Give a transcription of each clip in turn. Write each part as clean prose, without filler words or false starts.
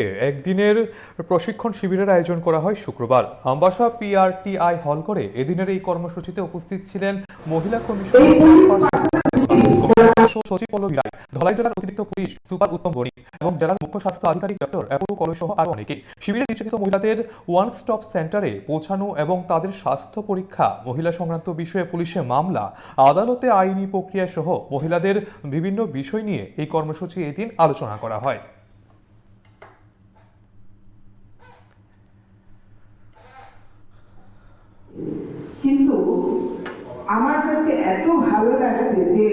একদিনের প্রশিক্ষণ শিবিরের আয়োজন করা হয় শুক্রবার আমবাসা পিআরটিআই হল করে। এদিনের এই কর্মসূচিতে উপস্থিত ছিলেন মহিলা কমিশনের সচিব পল্লবী রায়, ধলাই জেলার অতিরিক্ত পুলিশ সুপার উত্তম বণিক এবং জেলার মুখ্য স্বাস্থ্য আধিকারিক ডক্টর অ্যাপোলো কলই সহ আরো অনেকে। শিবিরে নির্যাতিত মহিলাদের ওয়ান স্টপ সেন্টারে পৌঁছানো এবং তাদের স্বাস্থ্য পরীক্ষা, মহিলা সংক্রান্ত বিষয়ে পুলিশে মামলা, আদালতে আইনি প্রক্রিয়া সহ মহিলাদের বিভিন্ন বিষয় নিয়ে এই কর্মসূচি এদিন আলোচনা করা হয়। কিন্তু আমার কাছে এত ভালো লাগছে যে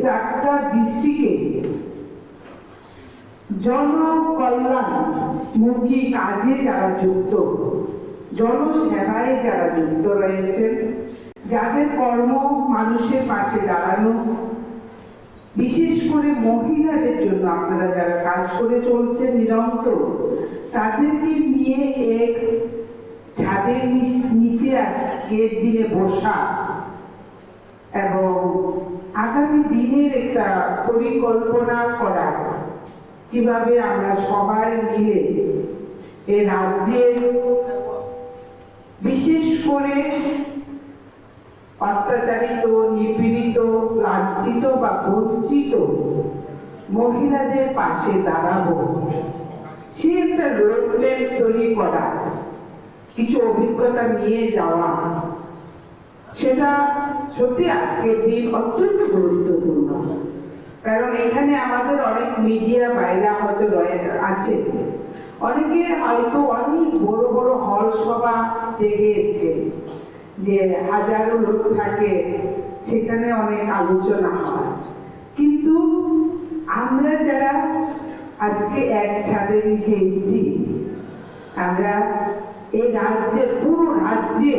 4টা ডিস্ট্রিক্টে জনকল্যাণমুখী কাজে যারা যুক্ত, জনসেবায় যারা যুক্ত রয়েছেন, যাদের কর্ম মানুষের পাশে দাঁড়ানো, বিশেষ করে মহিলাদের জন্য আপনারা যারা কাজ করে চলছেন নিরন্তর, তাদেরকে নিয়ে এক ছাদের নিচে আজকের দিনে বসা এবং আগামী দিনের একটা পরিকল্পনা করা, কিভাবে আমরা সবাই মিলে এ রাজ্যের বিশেষ করে অত্যাচারিত, নিপীড়িত, লাঞ্ছিত বা বঞ্চিত মহিলাদের পাশে দাঁড়াবো, সে একটা রোড ম্যাপ তৈরি করা, কিছু অভিজ্ঞতা নিয়ে যাওয়া, সেটা সত্যি আজকের দিন অত্যন্ত গুরুত্বপূর্ণ। কারণ এখানে আমাদের অনেক মিডিয়া বাইরা হয়তো আছে, অনেকে হয়তো অনেক বড় বড় হল সভা থেকে এসছে, যে হাজারো লোক থাকে, সেখানে অনেক আলোচনা হয়। কিন্তু আমরা যারা আজকে এক ছাদের নিচে এসেছি, আমরা এই রাজ্যের পুরো রাজ্যে